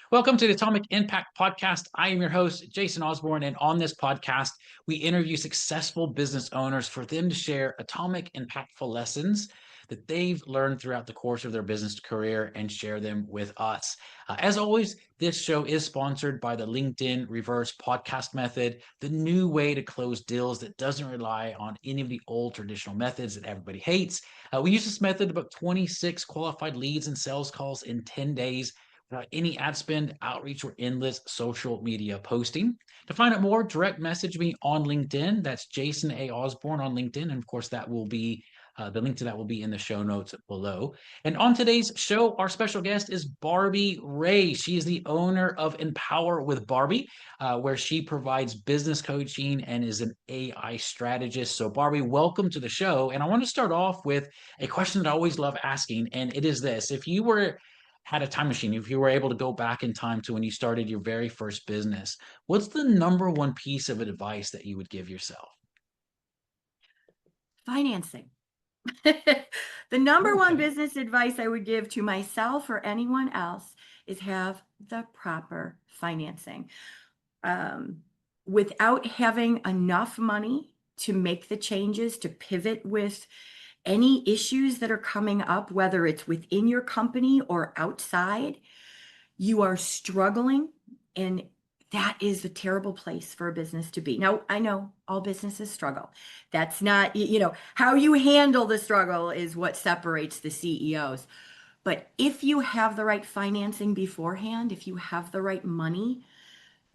Welcome to the Atomic Impact Podcast. I am your host, Jason Osborn, and on this podcast, we interview successful business owners for them to share atomic impactful lessons that they've learned throughout the course of their business career and share them with us. As always, this show is sponsored by the LinkedIn Reverse Podcast Method, the new way to close deals that doesn't rely on any of the old traditional methods that everybody hates. We use this method to book 26 qualified leads and sales calls in 10 days without any ad spend, outreach, or endless social media posting. To find out more, direct message me on LinkedIn. That's Jason A. Osborn on LinkedIn. And of course, that will be the link to that will be in the show notes below. And on today's show, our special guest is Barbie Ray. She is the owner of Empower with Barbie, where she provides business coaching and is an AI strategist. So, Barbie, welcome to the show. And I want to start off with a question that I always love asking, and it is this: if you were had a time machine, if you were able to go back in time to when you started your very first business, what's the number one piece of advice that you would give yourself? Financing. The number one Okay. business advice I would give to myself or anyone else is have the proper financing. Um, Without having enough money to make the changes, to pivot with any issues that are coming up, whether it's within your company or outside, you are struggling, and that is a terrible place for a business to be. Now, I know all businesses struggle. That's not, how you handle the struggle is what separates the CEOs. But if you have the right financing beforehand, if you have the right money,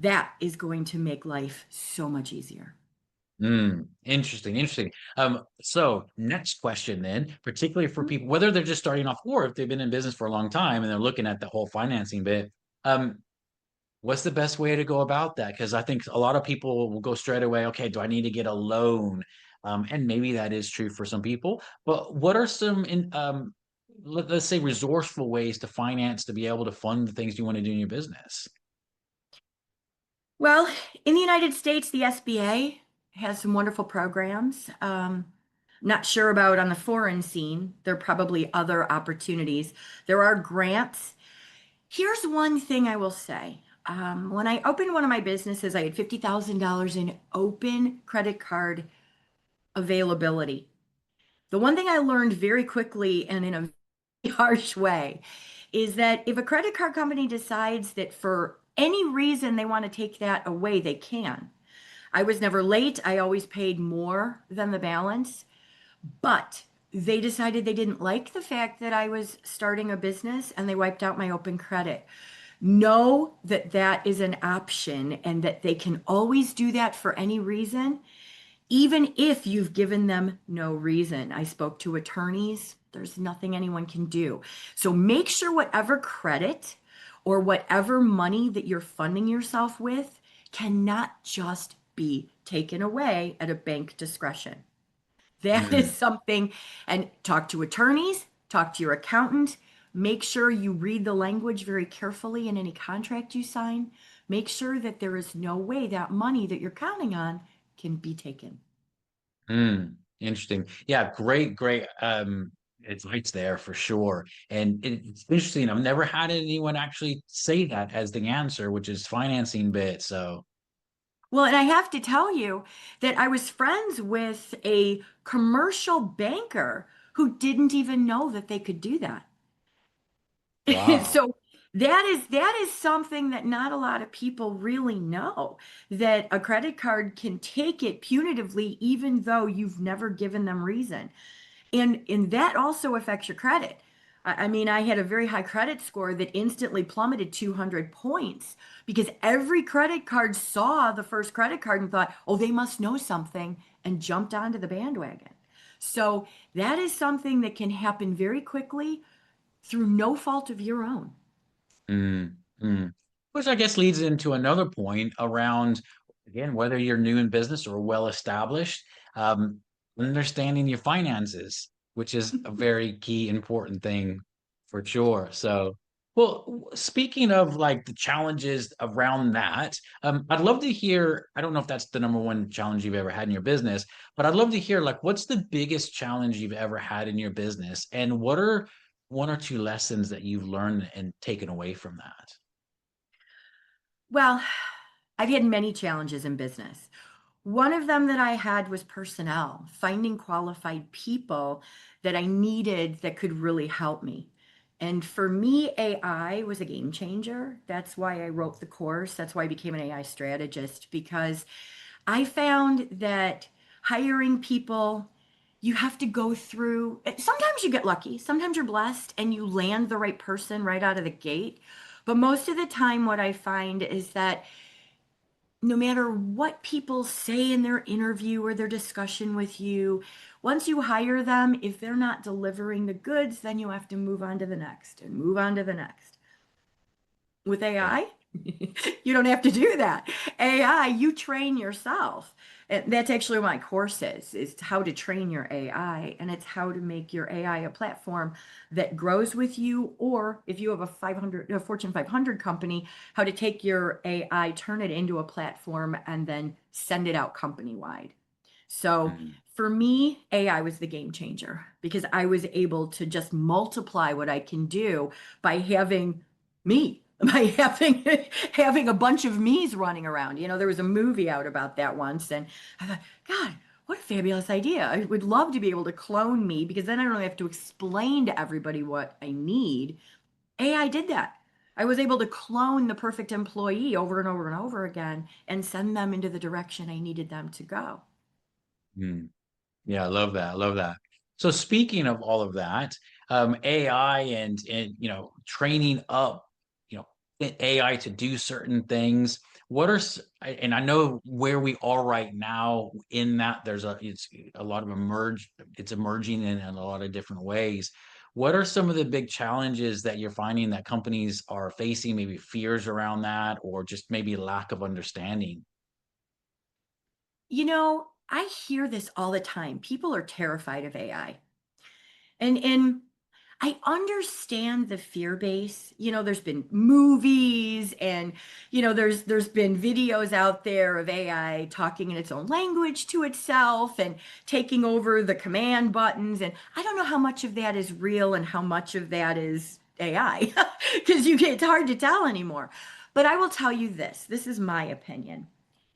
that is going to make life so much easier. Interesting, interesting. So next question then, particularly for Mhm. people, whether they're just starting off or if they've been in business for a long time and they're looking at the whole financing bit, um, what's the best way to go about that? Because I think a lot of people will go straight away, okay, do I need to get a loan? And maybe that is true for some people, but what are some let's say resourceful ways to finance to be able to fund the things you want to do in your business? Well, in the United States, the SBA has some wonderful programs. Not sure about on the foreign scene. There are probably other opportunities. There are grants. Here's one thing I will say. When I opened one of my businesses, I had $50,000 in open credit card availability. The one thing I learned very quickly and in a very harsh way is that if a credit card company decides that for any reason they want to take that away, they can. I was never late. I always paid more than the balance, but they decided they didn't like the fact that I was starting a business and they wiped out my open credit. Know that that is an option and that they can always do that for any reason, even if you've given them no reason. I spoke to attorneys. There's nothing anyone can do. So make sure whatever credit or whatever money that you're funding yourself with cannot just be taken away at a bank discretion. That is Mm. something, and talk to attorneys, talk to your accountant, make sure you read the language very carefully in any contract you sign. Make sure that there is no way that money that you're counting on can be taken. Interesting. Yeah, great advice there for sure. And it's interesting. I've never had anyone actually say that as the answer, which is financing bit. So Well, and I have to tell you that I was friends with a commercial banker who didn't even know that they could do that. wow. So that is something that not a lot of people really know, that a credit card can take it punitively even though you've never given them reason. And that also affects your credit. I mean, I had a very high credit score that instantly plummeted 200 points because every credit card saw the first credit card and thought, oh, they must know something, and jumped onto the bandwagon. So that is something that can happen very quickly through no fault of your own. Mm, mm. Which I guess leads into another point around, again, whether you're new in business or well established, um, understanding your finances, which is a very key important thing for sure. So, well, speaking of like the challenges around that, I'd love to hear. I don't know if that's the number one challenge you've ever had in your business, but I'd love to hear like what's the biggest challenge you've ever had in your business, and what are one or two lessons that you've learned and taken away from that? Well, I've had many challenges in business. One of them that I had was personnel, finding qualified people that I needed that could really help me. And for me, AI was a game changer. That's why I wrote the course. That's why I became an AI strategist, because I found that hiring people, you have to go through, sometimes you get lucky, sometimes you're blessed and you land the right person right out of the gate. But most of the time, what I find is that no matter what people say in their interview or their discussion with you, once you hire them, if they're not delivering the goods, then you have to move on to the next and move on to the next. With Yeah. AI, you don't have to do that. AI, you train yourself. And that's actually what my course is how to train your AI, and it's how to make your AI a platform that grows with you, or if you have a Fortune 500 company, how to take your AI, turn it into a platform, and then send it out company wide. So Mhm. for me, AI was the game changer because I was able to just multiply what I can do by having me, by having a bunch of me's running around. There was a movie out about that once, and I thought, God, what a fabulous idea. I would love to be able to clone me because then I don't have to explain to everybody what I need. AI did that. I was able to clone the perfect employee over and over and over again and send them into the direction I needed them to go. Mm. Yeah, I love that. I love that. So speaking of all of that, AI and training up, AI to do certain things. And I know where we are right now in that it's a lot of it's emerging in a lot of different ways. What are some of the big challenges that you're finding that companies are facing, maybe fears around that, or just maybe lack of understanding? I hear this all the time. People are terrified of AI. And I understand the fear base. There's been movies and there's been videos out there of AI talking in its own language to itself and taking over the command buttons, and I don't know how much of that is real and how much of that is AI because it's hard to tell anymore. But I will tell you this. This is my opinion.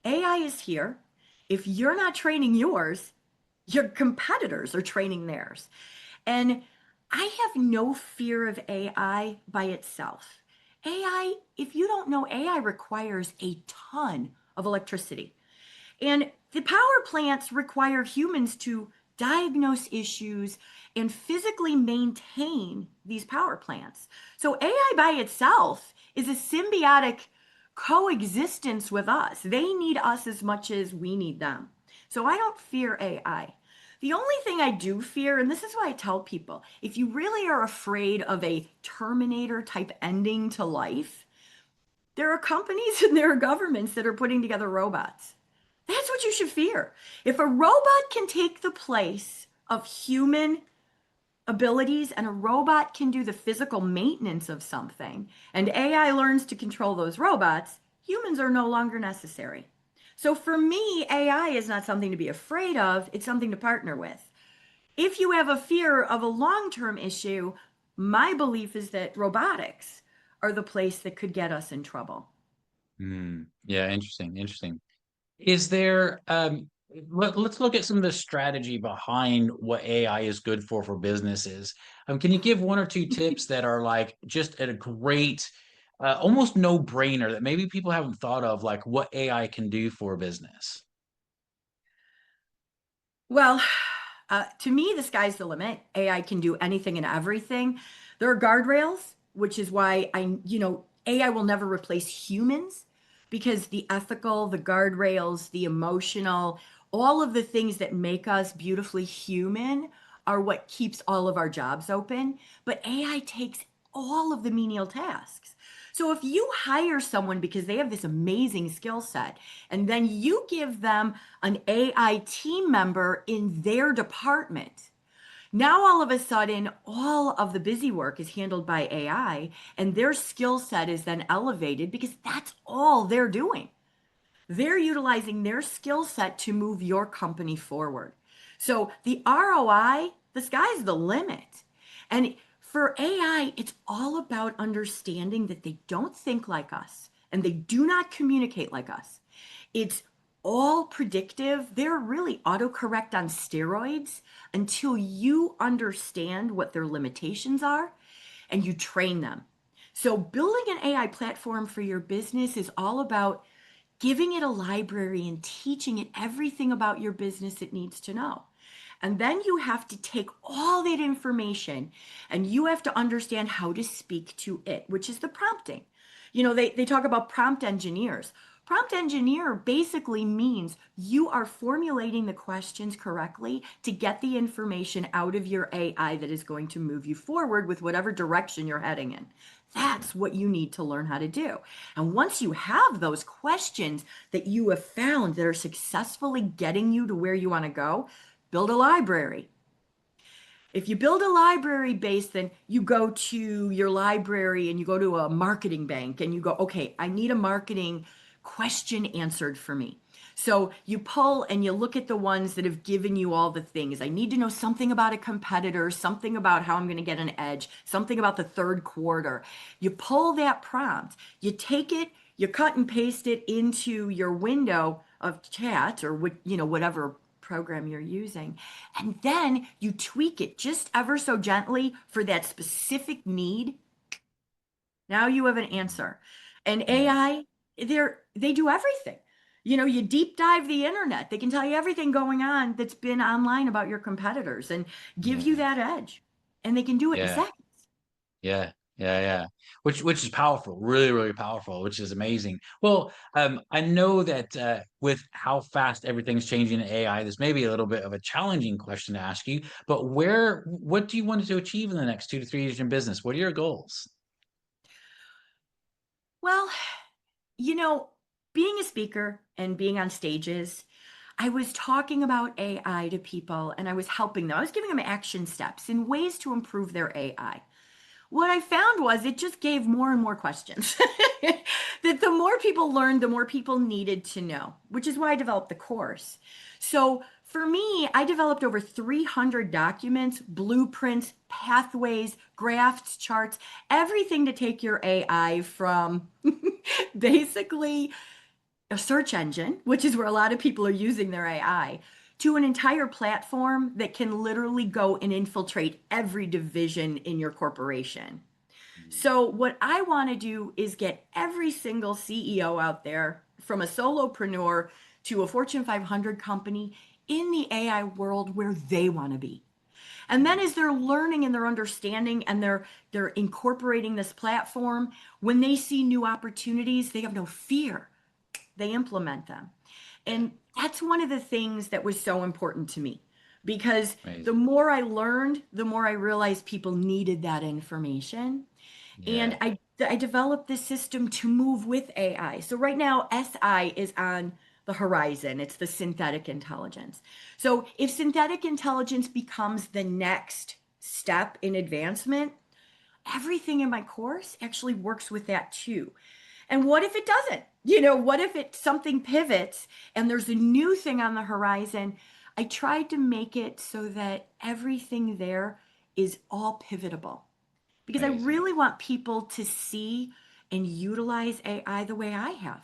AI is here. If you're not training yours, your competitors are training theirs. And I have no fear of AI by itself. AI, if you don't know, AI requires a ton of electricity. And the power plants require humans to diagnose issues and physically maintain these power plants. So AI by itself is a symbiotic coexistence with us. They need us as much as we need them. So I don't fear AI. The only thing I do fear, and this is why I tell people, if you really are afraid of a Terminator type ending to life, there are companies and there are governments that are putting together robots. That's what you should fear. If a robot can take the place of human abilities and a robot can do the physical maintenance of something, and AI learns to control those robots, humans are no longer necessary. So for me, AI is not something to be afraid of, it's something to partner with. If you have a fear of a long term issue, my belief is that robotics are the place that could get us in trouble. Yeah, interesting, interesting. Is there let's look at some of the strategy behind what AI is good for businesses. Can you give one or two tips that are like just at a great almost no brainer that maybe people haven't thought of, like what AI can do for a business? Well, to me, the sky's the limit. AI can do anything and everything. There are guardrails, which is why AI will never replace humans because the ethical, the guardrails, the emotional, all of the things that make us beautifully human are what keeps all of our jobs open. But AI takes all of the menial tasks. So if you hire someone because they have this amazing skill set, and then you give them an AI team member in their department, now all of a sudden, all of the busy work is handled by AI, and their skill set is then elevated because that's all they're doing. They're utilizing their skill set to move your company forward. So the ROI, the sky's the limit. And for AI, it's all about understanding that they don't think like us and they do not communicate like us. It's all predictive. They're really autocorrect on steroids until you understand what their limitations are and you train them. So, building an AI platform for your business is all about giving it a library and teaching it everything about your business it needs to know. And then you have to take all that information and you have to understand how to speak to it, which is the prompting. They talk about prompt engineers. Prompt engineer basically means you are formulating the questions correctly to get the information out of your AI that is going to move you forward with whatever direction you're heading in. That's what you need to learn how to do. And once you have those questions that you have found that are successfully getting you to where you want to go, build a library. If you build a library base, then you go to your library and you go to a marketing bank and you go, okay, I need a marketing question answered for me. So you pull and you look at the ones that have given you all the things. I need to know something about a competitor, something about how I'm going to get an edge, something about the third quarter. You pull that prompt, you take it, you cut and paste it into your window of chat or whatever program you're using. And then you tweak it just ever so gently for that specific need. Now you have an answer. And Yeah. AI, they do everything. You deep dive the internet. They can tell you everything going on that's been online about your competitors and give you Yeah. that edge. And they can do it in Yeah. seconds. Yeah, yeah. Which is powerful, really, really powerful, which is amazing. Well, I know that with how fast everything's changing in AI, this may be a little bit of a challenging question to ask you, but what do you want to achieve in the next 2 to 3 years in business? What are your goals? Well, you know, being a speaker and being on stages, I was talking about AI to people and I was helping them. I was giving them action steps and ways to improve their AI. What I found was it just gave more and more questions. That the more people learned, the more people needed to know, which is why I developed the course. So for me, I developed over 300 documents, blueprints, pathways, graphs, charts, everything to take your AI from basically a search engine, which is where a lot of people are using their AI, to an entire platform that can literally go and infiltrate every division in your corporation. So, what I want to do is get every single CEO out there, from a solopreneur to a Fortune 500 company, in the AI world where they want to be. And then as they're learning and they're understanding and they're incorporating this platform, when they see new opportunities, they have no fear. They implement them. Yeah, And that's one of the things that was so important to me because the amazing. more I learned, the more I realized people needed that information. And Yeah, I developed this system to move with AI. So right now, SI is on the horizon. It's the synthetic intelligence. So if synthetic intelligence becomes the next step in advancement, everything in my course actually works with that too. And what if it doesn't? What if something pivots and there's a new thing on the horizon? I tried to make it so that everything there is all pivotable because I amazing. really want people to see and utilize AI the way I have.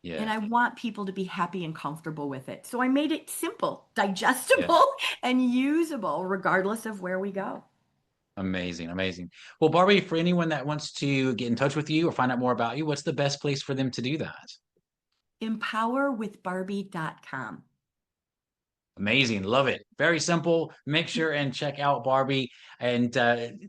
And Yeah, I want people to be happy and comfortable with it. So I made it simple, yeah. digestible, and usable regardless of where we go. Amazing, amazing. Well, Barbie, for anyone that wants to get in touch with you or find out more about you, what's the best place for them to do that? Empowerwithbarbie.com. Amazing. Love it. Very simple. Make sure and check out Barbie. And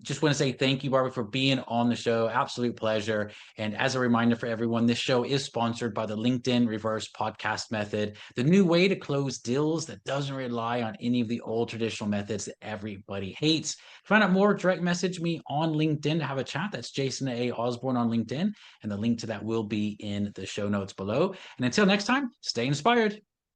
just want to say thank you, Barbie, for being on the show. Absolute pleasure. And as a reminder for everyone, this show is sponsored by the LinkedIn Reverse Podcast Method, the new way to close deals that doesn't rely on any of the old traditional methods that everybody hates. To find out more, direct message me on LinkedIn to have a chat. That's Jason A. Osborn on LinkedIn. And the link to that will be in the show notes below. And until next time, stay inspired.